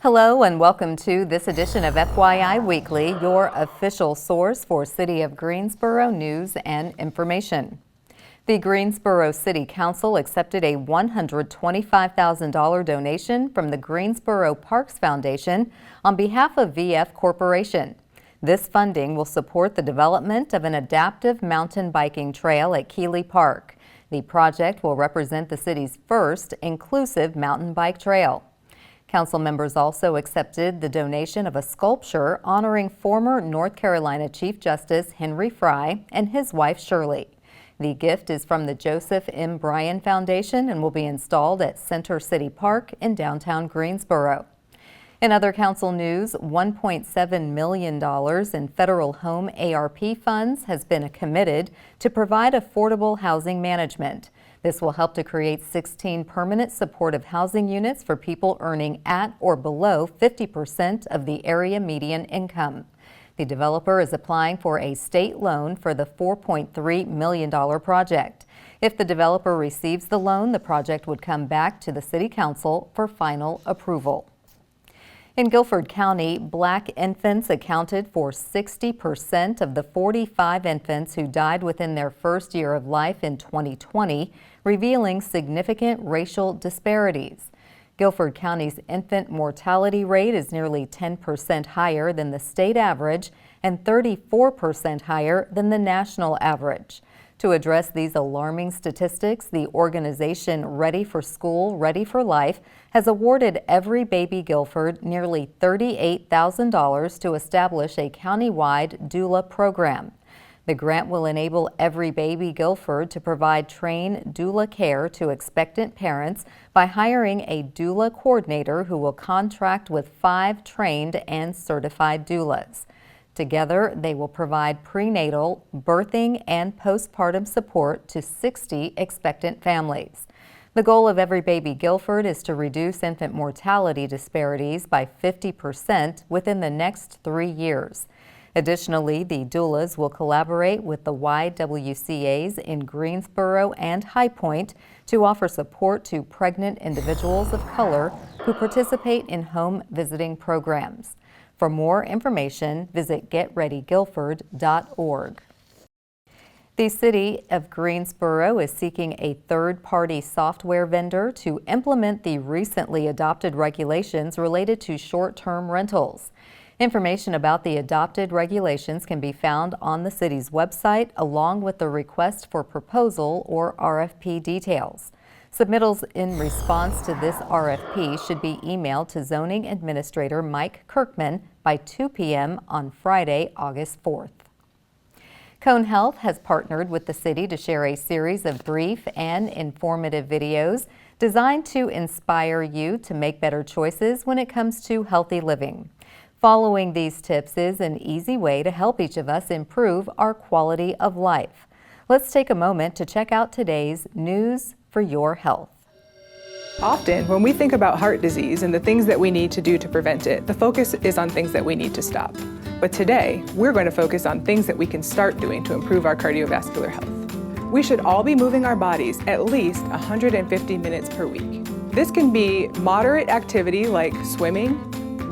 Hello and welcome to this edition of FYI Weekly, your official source for City of Greensboro news and information. The Greensboro City Council accepted a $125,000 donation from the Greensboro Parks Foundation on behalf of VF Corporation. This funding will support the development of an adaptive mountain biking trail at Keeley Park. The project will represent the city's first inclusive mountain bike trail. Council members also accepted the donation of a sculpture honoring former North Carolina Chief Justice Henry Fry and his wife Shirley. The gift is from the Joseph M. Bryan Foundation and will be installed at Center City Park in downtown Greensboro. In other council news, $1.7 million in federal home ARP funds has been committed to provide affordable housing management. This will help to create 16 permanent supportive housing units for people earning at or below 50% of the area median income. The developer is applying for a state loan for the $4.3 million project. If the developer receives the loan, the project would come back to the City Council for final approval. In Guilford County, Black infants accounted for 60% of the 45 infants who died within their first year of life in 2020, revealing significant racial disparities. Guilford County's infant mortality rate is nearly 10% higher than the state average and 34% higher than the national average. To address these alarming statistics, the organization Ready for School, Ready for Life has awarded Every Baby Guilford nearly $38,000 to establish a countywide doula program. The grant will enable Every Baby Guilford to provide trained doula care to expectant parents by hiring a doula coordinator who will contract with 5 trained and certified doulas. Together, they will provide prenatal, birthing, and postpartum support to 60 expectant families. The goal of Every Baby Guilford is to reduce infant mortality disparities by 50% within the next 3 years. Additionally, the doulas will collaborate with the YWCAs in Greensboro and High Point to offer support to pregnant individuals of color who participate in home visiting programs. For more information, visit getreadyguilford.org. The City of Greensboro is seeking a third-party software vendor to implement the recently adopted regulations related to short-term rentals. Information about the adopted regulations can be found on the city's website, along with the request for proposal or RFP details. Submittals in response to this RFP should be emailed to Zoning Administrator Mike Kirkman by 2 p.m. on Friday, August 4th. Cone Health has partnered with the city to share a series of brief and informative videos designed to inspire you to make better choices when it comes to healthy living. Following these tips is an easy way to help each of us improve our quality of life. Let's take a moment to check out today's News for Your Health. Often, when we think about heart disease and the things that we need to do to prevent it, the focus is on things that we need to stop. But today, we're going to focus on things that we can start doing to improve our cardiovascular health. We should all be moving our bodies at least 150 minutes per week. This can be moderate activity like swimming,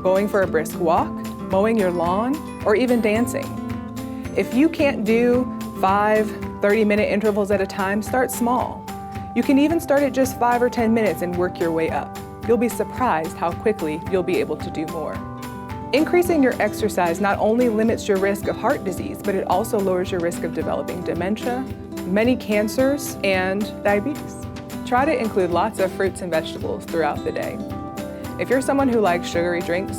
going for a brisk walk, mowing your lawn, or even dancing. If you can't do 5 30-minute intervals at a time, start small. You can even start at just 5 or 10 minutes and work your way up. You'll be surprised how quickly you'll be able to do more. Increasing your exercise not only limits your risk of heart disease, but it also lowers your risk of developing dementia, many cancers, and diabetes. Try to include lots of fruits and vegetables throughout the day. If you're someone who likes sugary drinks,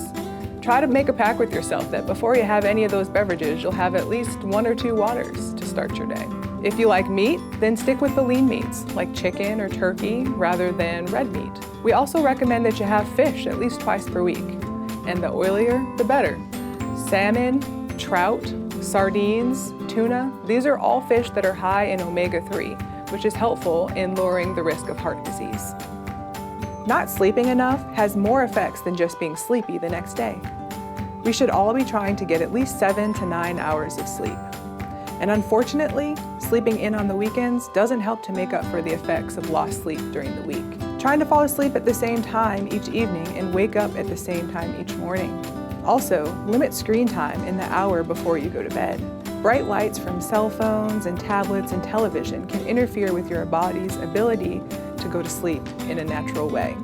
try to make a pact with yourself that before you have any of those beverages, you'll have at least 1 or 2 waters to start your day. If you like meat, then stick with the lean meats, like chicken or turkey, rather than red meat. We also recommend that you have fish at least twice per week. And the oilier, the better. Salmon, trout, sardines, tuna, these are all fish that are high in omega-3, which is helpful in lowering the risk of heart disease. Not sleeping enough has more effects than just being sleepy the next day. We should all be trying to get at least 7 to 9 hours of sleep. And unfortunately, sleeping in on the weekends doesn't help to make up for the effects of lost sleep during the week. Trying to fall asleep at the same time each evening and wake up at the same time each morning. Also, limit screen time in the hour before you go to bed. Bright lights from cell phones and tablets and television can interfere with your body's ability to go to sleep in a natural way.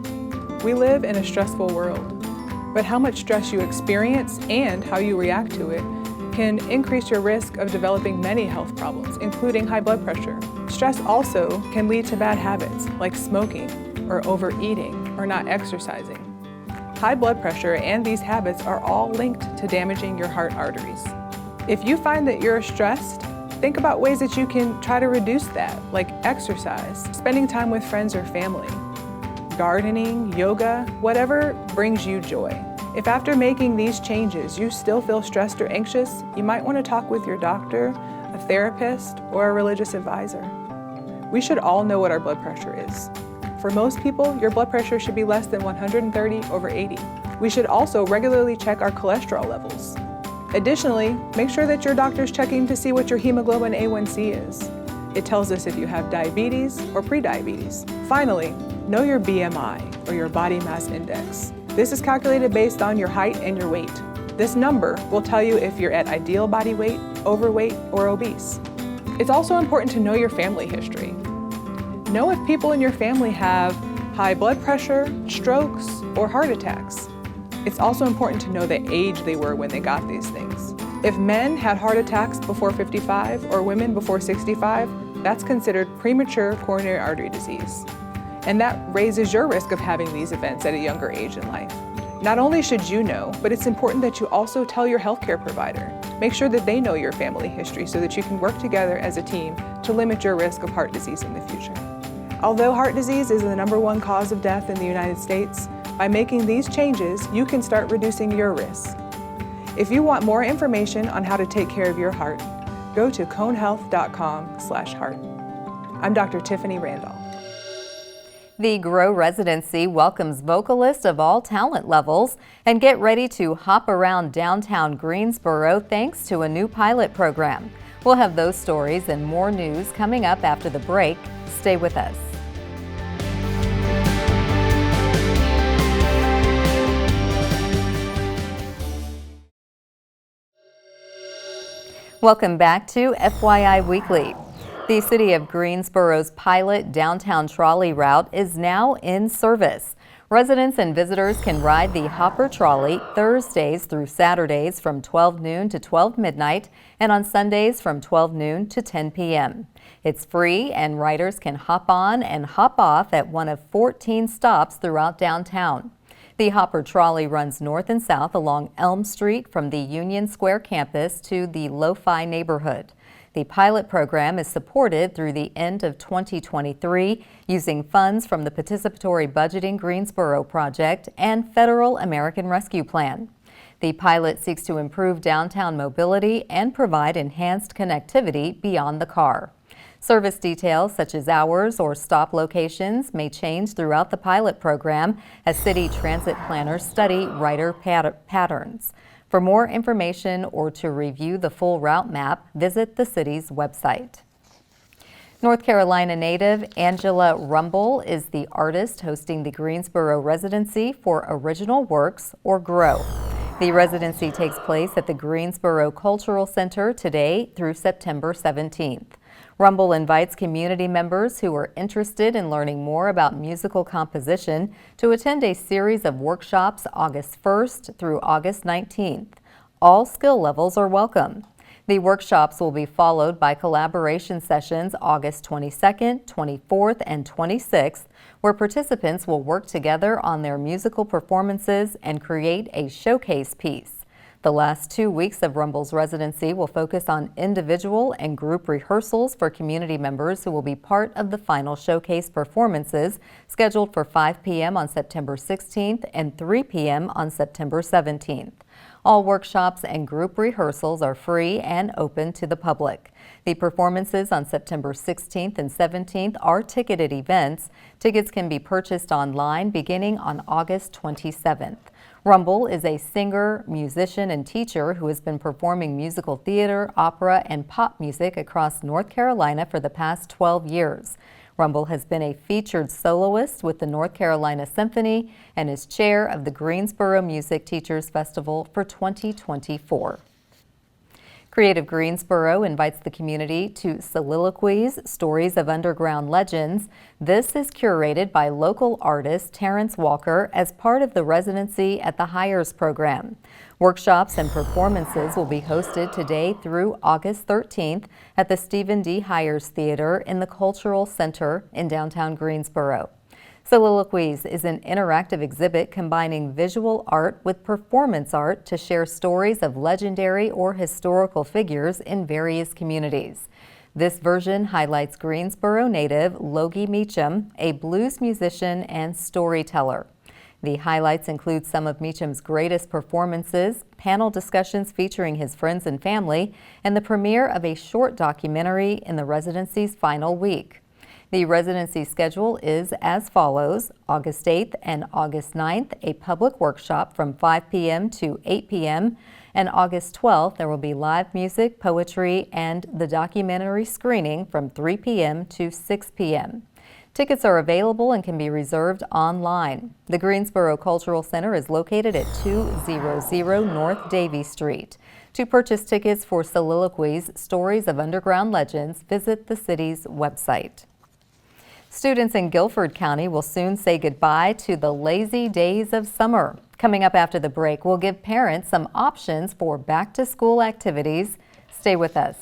We live in a stressful world, but how much stress you experience and how you react to it can increase your risk of developing many health problems, including high blood pressure. Stress also can lead to bad habits like smoking or overeating or not exercising. High blood pressure and these habits are all linked to damaging your heart arteries. If you find that you're stressed, think about ways that you can try to reduce that, like exercise, spending time with friends or family, gardening, yoga, whatever brings you joy. If after making these changes you still feel stressed or anxious, you might want to talk with your doctor, a therapist, or a religious advisor. We should all know what our blood pressure is. For most people, your blood pressure should be less than 130/80. We should also regularly check our cholesterol levels. Additionally, make sure that your doctor's checking to see what your hemoglobin A1C is. It tells us if you have diabetes or prediabetes. Finally, know your BMI, or your body mass index. This is calculated based on your height and your weight. This number will tell you if you're at ideal body weight, overweight, or obese. It's also important to know your family history. Know if people in your family have high blood pressure, strokes, or heart attacks. It's also important to know the age they were when they got these things. If men had heart attacks before 55 or women before 65, that's considered premature coronary artery disease. And that raises your risk of having these events at a younger age in life. Not only should you know, but it's important that you also tell your healthcare provider. Make sure that they know your family history so that you can work together as a team to limit your risk of heart disease in the future. Although heart disease is the #1 cause of death in the United States, by making these changes, you can start reducing your risk. If you want more information on how to take care of your heart, go to conehealth.com/heart. I'm Dr. Tiffany Randall. The Grow Residency welcomes vocalists of all talent levels, and get ready to hop around downtown Greensboro thanks to a new pilot program. We'll have those stories and more news coming up after the break. Stay with us. Welcome back to FYI Weekly. The City of Greensboro's pilot downtown trolley route is now in service. Residents and visitors can ride the Hopper Trolley Thursdays through Saturdays from 12 noon to 12 midnight and on Sundays from 12 noon to 10 p.m. It's free and riders can hop on and hop off at one of 14 stops throughout downtown. The Hopper Trolley runs north and south along Elm Street from the Union Square campus to the Lo-Fi neighborhood. The pilot program is supported through the end of 2023 using funds from the Participatory Budgeting Greensboro Project and Federal American Rescue Plan. The pilot seeks to improve downtown mobility and provide enhanced connectivity beyond the car. Service details such as hours or stop locations may change throughout the pilot program as city transit planners study rider patterns. For more information or to review the full route map, visit the city's website. North Carolina native Angela Rumble is the artist hosting the Greensboro Residency for Original Works, or GROW. The residency takes place at the Greensboro Cultural Center today through September 17th. Rumble invites community members who are interested in learning more about musical composition to attend a series of workshops August 1st through August 19th. All skill levels are welcome. The workshops will be followed by collaboration sessions August 22nd, 24th, and 26th, where participants will work together on their musical performances and create a showcase piece. The last 2 weeks of Rumble's residency will focus on individual and group rehearsals for community members who will be part of the final showcase performances scheduled for 5 p.m. on September 16th and 3 p.m. on September 17th. All workshops and group rehearsals are free and open to the public. The performances on September 16th and 17th are ticketed events. Tickets can be purchased online beginning on August 27th. Rumble is a singer, musician, and teacher who has been performing musical theater, opera, and pop music across North Carolina for the past 12 years. Rumble has been a featured soloist with the North Carolina Symphony and is chair of the Greensboro Music Teachers Festival for 2024. Creative Greensboro invites the community to Soliloquies, Stories of Underground Legends. This is curated by local artist Terrence Walker as part of the residency at the Hires program. Workshops and performances will be hosted today through August 13th at the Stephen D. Hires Theater in the Cultural Center in downtown Greensboro. Soliloquies is an interactive exhibit combining visual art with performance art to share stories of legendary or historical figures in various communities. This version highlights Greensboro native Logie Meacham, a blues musician and storyteller. The highlights include some of Meacham's greatest performances, panel discussions featuring his friends and family, and the premiere of a short documentary in the residency's final week. The residency schedule is as follows: August 8th and August 9th, a public workshop from 5 p.m. to 8 p.m. And August 12th, there will be live music, poetry, and the documentary screening from 3 p.m. to 6 p.m. Tickets are available and can be reserved online. The Greensboro Cultural Center is located at 200 North Davie Street. To purchase tickets for Soliloquies, Stories of Underground Legends, visit the city's website. Students in Guilford County will soon say goodbye to the lazy days of summer. Coming up after the break, we'll give parents some options for back-to-school activities. Stay with us.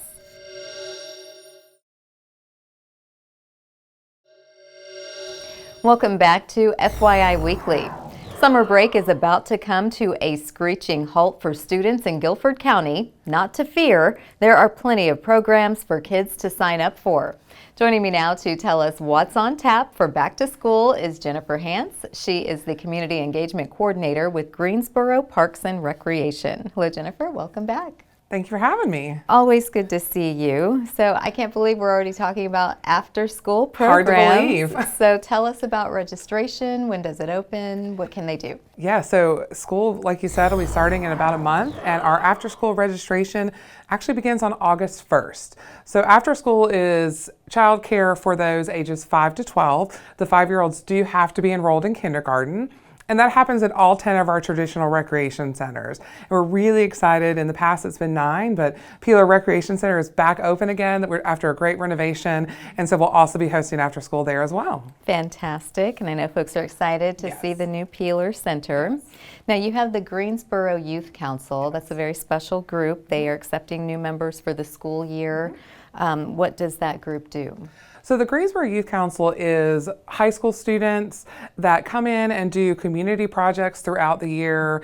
Welcome back to FYI Weekly. Summer break is about to come to a screeching halt for students in Guilford County. Not to fear, there are plenty of programs for kids to sign up for. Joining me now to tell us what's on tap for back to school is Jennifer Hance. She is the Community Engagement Coordinator with Greensboro Parks and Recreation. Hello, Jennifer. Welcome back. Thank you for having me. Always good to see you. So I can't believe we're already talking about after-school programs. Hard to believe. So tell us about registration. When does it open? What can they do? Yeah, so school, like you said, will be starting in about a month, and our after-school registration actually begins on August 1st. So after school is childcare for those ages 5 to 12. The 5-year-olds do have to be enrolled in kindergarten. And that happens at all 10 of our traditional recreation centers. And we're really excited. In the past, it's been 9, but Peeler Recreation Center is back open again after a great renovation. And so we'll also be hosting after school there as well. Fantastic. And I know folks are excited to see the new Peeler Center. Now, you have the Greensboro Youth Council. That's a very special group. They are accepting new members for the school year. What does that group do? So the Greensboro Youth Council is high school students that come in and do community projects throughout the year.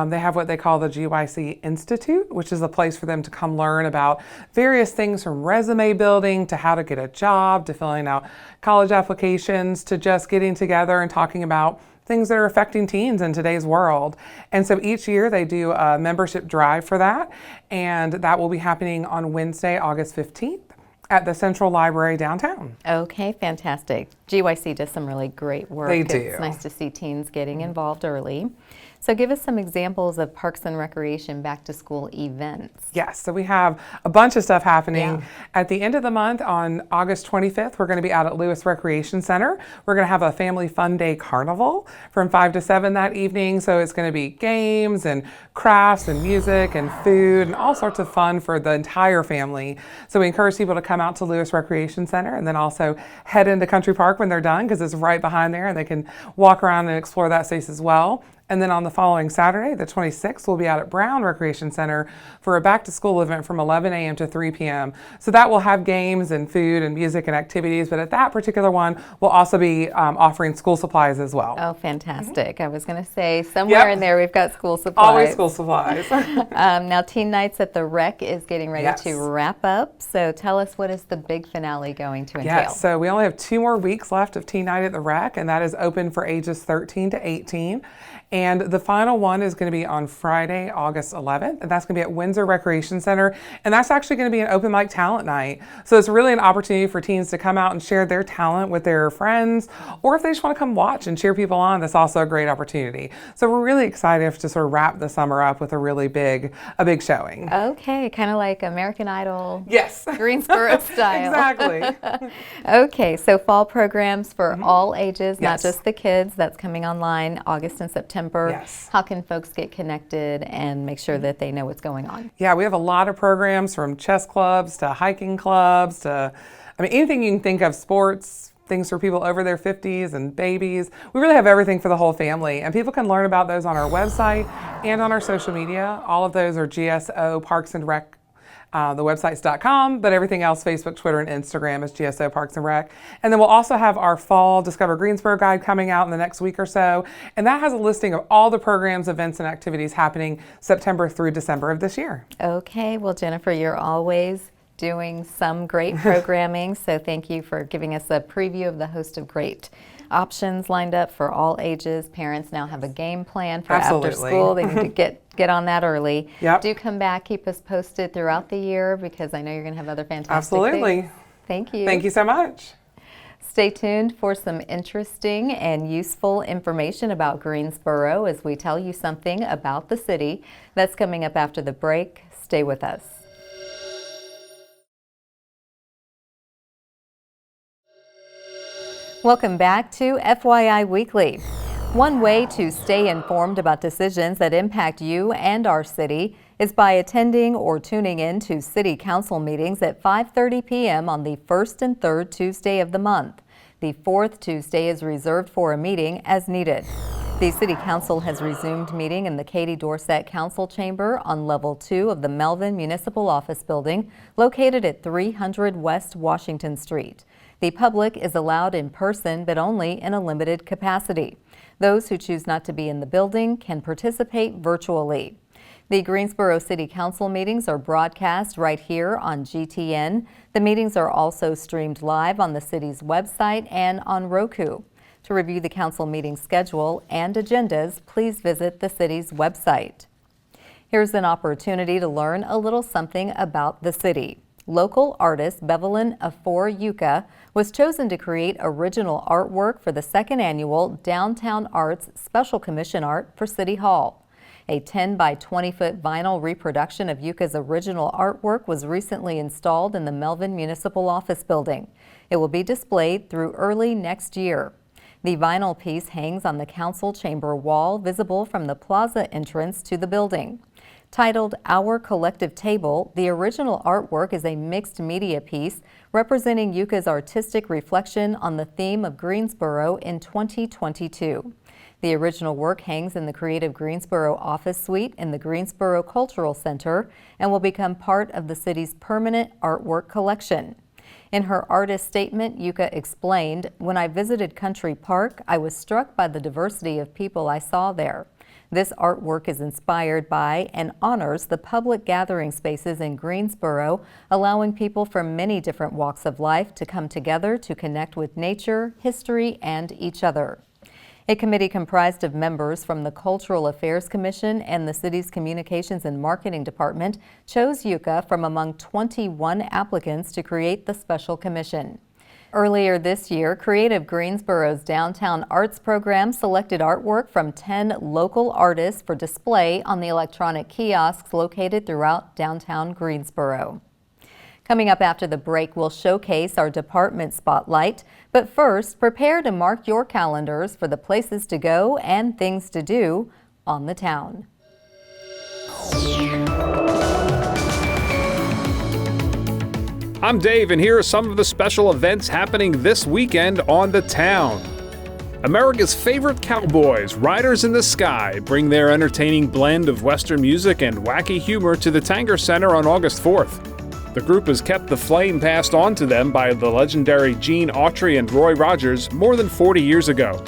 They have what they call the GYC Institute, which is a place for them to come learn about various things from resume building to how to get a job, to filling out college applications, to just getting together and talking about things that are affecting teens in today's world. And so each year they do a membership drive for that, and that will be happening on Wednesday, August 15th. At the Central Library downtown. Okay, fantastic. GYC does some really great work. They do. It's nice to see teens getting involved early. So give us some examples of Parks and Recreation back-to-school events. Yes, so we have a bunch of stuff happening. At the end of the month, on August 25th, we're going to be out at Lewis Recreation Center. We're going to have a family fun day carnival from 5 to 7 that evening. So it's going to be games and crafts and music and food and all sorts of fun for the entire family. So we encourage people to come out to Lewis Recreation Center and then also head into Country Park when they're done, because it's right behind there and they can walk around and explore that space as well. And then on the following Saturday, the 26th, we'll be out at Brown Recreation Center for a back-to-school event from 11 a.m. to 3 p.m. So that will have games and food and music and activities, but at that particular one, we'll also be offering school supplies as well. Oh, fantastic. I was going to say, somewhere in there we've got school supplies. Always school supplies. Now, Teen Nights at the Rec is getting ready to Yes. wrap up. So tell us, what is the big finale going to entail? Yes, so we only have 2 more weeks left of Teen Night at the Rec, and that is open for ages 13 to 18. And the final one is going to be on Friday, August 11th, and that's going to be at Windsor Recreation Center. And that's actually going to be an open mic talent night. So it's really an opportunity for teens to come out and share their talent with their friends, or if they just want to come watch and cheer people on, that's also a great opportunity. So we're really excited to sort of wrap the summer up with a big showing. Okay, kind of like American Idol. Yes. Greensboro style. Exactly. Okay, so fall programs for all ages, not Yes. just the kids. That's coming online August and September. Yes. How can folks get connected and make sure that they know what's going on? Yeah, we have a lot of programs, from chess clubs to hiking clubs to, anything you can think of, sports, things for people over their 50s and babies. We really have everything for the whole family, and people can learn about those on our website and on our social media. All of those are GSO Parks and Rec. The website's .com, but everything else, Facebook, Twitter, and Instagram, is GSO Parks and Rec. And then we'll also have our fall Discover Greensboro guide coming out in the next week or so. And that has a listing of all the programs, events, and activities happening September through December of this year. Okay, well, Jennifer, you're always doing some great programming, so thank you for giving us a preview of the host of great options lined up for all ages. Parents now have a game plan for after school. They need to get on that early. Yep. Do come back, keep us posted throughout the year, because I know you're going to have other fantastic Absolutely. things. Thank you. Thank you so much. Stay tuned for some interesting and useful information about Greensboro as we tell you something about the city. That's coming up after the break. Stay with us. Welcome back to FYI Weekly. One way to stay informed about decisions that impact you and our city is by attending or tuning in to City Council meetings at 5:30 p.m. on the first and third Tuesday of the month. The fourth Tuesday is reserved for a meeting as needed. The City Council has resumed meeting in the Katie Dorsett Council Chamber on Level 2 of the Melvin Municipal Office Building, located at 300 West Washington Street. The public is allowed in person, but only in a limited capacity. Those who choose not to be in the building can participate virtually. The Greensboro City Council meetings are broadcast right here on GTN. The meetings are also streamed live on the city's website and on Roku. To review the council meeting schedule and agendas, please visit the city's website. Here's an opportunity to learn a little something about the city. Local artist Bevelyn Afor Yucca was chosen to create original artwork for the second annual Downtown Arts Special Commission Art for City Hall. A 10 by 20 foot vinyl reproduction of Yucca's original artwork was recently installed in the Melvin Municipal Office Building. It will be displayed through early next year. The vinyl piece hangs on the council chamber wall, visible from the plaza entrance to the building. Titled Our Collective Table, the original artwork is a mixed media piece representing Yucca's artistic reflection on the theme of Greensboro in 2022. The original work hangs in the Creative Greensboro office suite in the Greensboro Cultural Center and will become part of the city's permanent artwork collection. In her artist statement, Yucca explained, "When I visited Country Park, I was struck by the diversity of people I saw there. This artwork is inspired by and honors the public gathering spaces in Greensboro, allowing people from many different walks of life to come together to connect with nature, history, and each other." A committee comprised of members from the Cultural Affairs Commission and the city's Communications and Marketing Department chose Yucca from among 21 applicants to create the special commission. Earlier this year, Creative Greensboro's Downtown Arts program selected artwork from 10 local artists for display on the electronic kiosks located throughout downtown Greensboro. Coming up after the break, we'll showcase our department spotlight. But first, prepare to mark your calendars for the places to go and things to do on the town. I'm Dave, and here are some of the special events happening this weekend on the town. America's favorite cowboys, Riders in the Sky, bring their entertaining blend of Western music and wacky humor to the Tanger Center on August 4th. The group has kept the flame passed on to them by the legendary Gene Autry and Roy Rogers more than 40 years ago.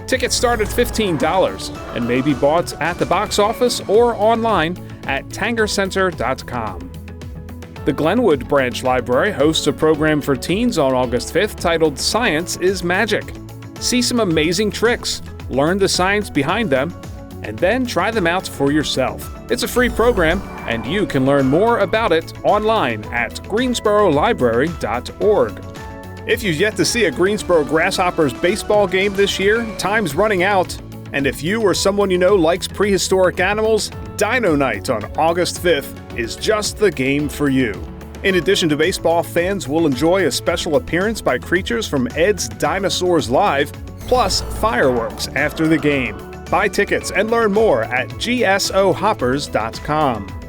Tickets start at $15 and may be bought at the box office or online at tangercenter.com. The Glenwood Branch Library hosts a program for teens on August 5th titled Science is Magic. See some amazing tricks, learn the science behind them, and then try them out for yourself. It's a free program, and you can learn more about it online at greensborolibrary.org. If you've yet to see a Greensboro Grasshoppers baseball game this year, time's running out. And if you or someone you know likes prehistoric animals, Dino Night on August 5th is just the game for you. In addition to baseball, fans will enjoy a special appearance by creatures from Ed's Dinosaurs Live, plus fireworks after the game. Buy tickets and learn more at gsohoppers.com.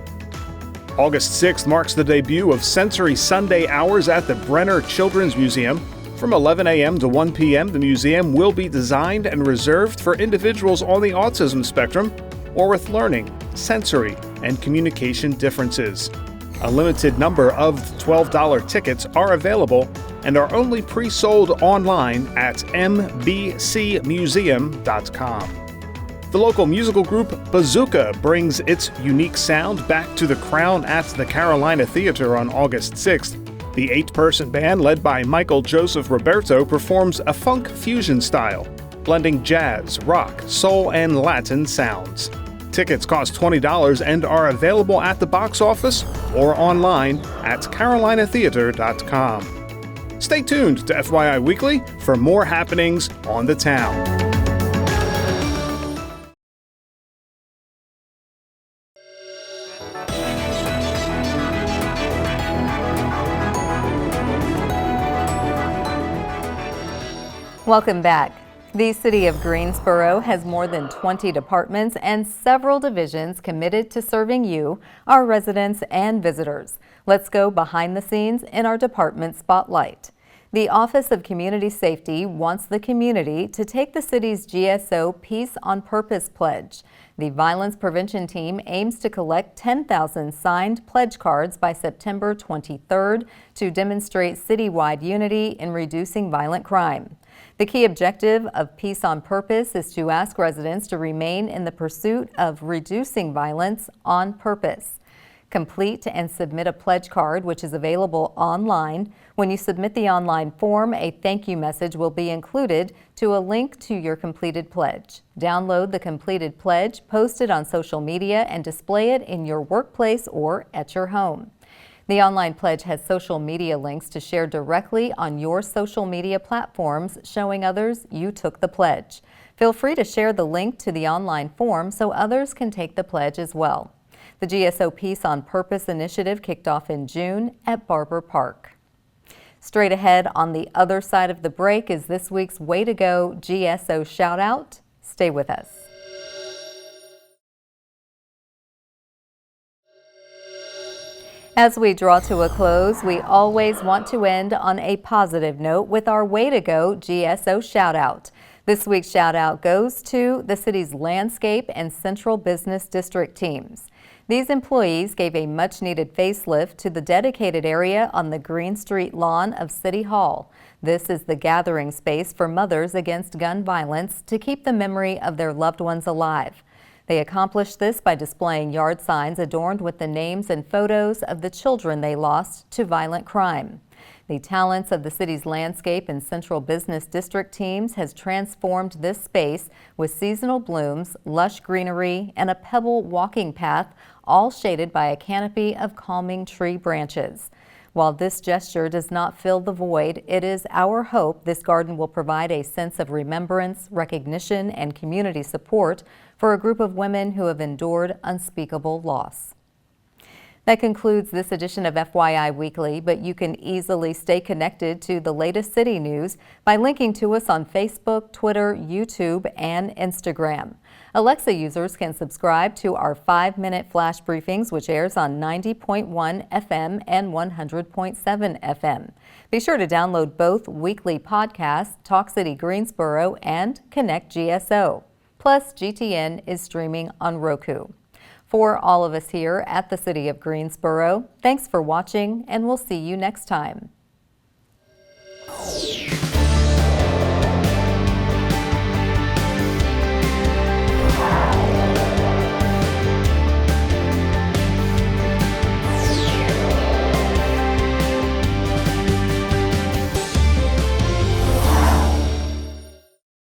August 6th marks the debut of Sensory Sunday Hours at the Brenner Children's Museum. From 11 a.m. to 1 p.m., the museum will be designed and reserved for individuals on the autism spectrum or with learning, sensory, and communication differences. A limited number of $12 tickets are available and are only pre-sold online at mbcmuseum.com. The local musical group Bazooka brings its unique sound back to the Crown at the Carolina Theater on August 6th. The 8-person band led by Michael Joseph Roberto performs a funk fusion style, blending jazz, rock, soul, and Latin sounds. Tickets cost $20 and are available at the box office or online at carolinatheater.com. Stay tuned to FYI Weekly for more happenings on the town. Welcome back. The City of Greensboro has more than 20 departments and several divisions committed to serving you, our residents and visitors. Let's go behind the scenes in our department spotlight. The Office of Community Safety wants the community to take the city's GSO Peace on Purpose pledge. The Violence Prevention Team aims to collect 10,000 signed pledge cards by September 23rd to demonstrate citywide unity in reducing violent crime. The key objective of Peace on Purpose is to ask residents to remain in the pursuit of reducing violence on purpose. Complete and submit a pledge card, which is available online. When you submit the online form, a thank you message will be included to a link to your completed pledge. Download the completed pledge, post it on social media, and display it in your workplace or at your home. The online pledge has social media links to share directly on your social media platforms, showing others you took the pledge. Feel free to share the link to the online form so others can take the pledge as well. The GSO Peace on Purpose initiative kicked off in June at Barber Park. Straight ahead on the other side of the break is this week's Way to Go GSO shout out. Stay with us. As we draw to a close, we always want to end on a positive note with our Way to Go GSO shout out. This week's shout out goes to the city's landscape and central business district teams. These employees gave a much needed facelift to the dedicated area on the Green Street lawn of City Hall. This is the gathering space for mothers against gun violence to keep the memory of their loved ones alive. They accomplished this by displaying yard signs adorned with the names and photos of the children they lost to violent crime. The talents of the city's landscape and central business district teams has transformed this space with seasonal blooms, lush greenery, and a pebble walking path, all shaded by a canopy of calming tree branches. While this gesture does not fill the void, it is our hope this garden will provide a sense of remembrance, recognition, and community support for a group of women who have endured unspeakable loss. That concludes this edition of FYI Weekly, but you can easily stay connected to the latest city news by linking to us on Facebook, Twitter, YouTube, and Instagram. Alexa users can subscribe to our 5-minute flash briefings, which airs on 90.1 FM and 100.7 FM. Be sure to download both weekly podcasts, Talk City Greensboro and Connect GSO. Plus, GTN is streaming on Roku. For all of us here at the City of Greensboro, thanks for watching, and we'll see you next time.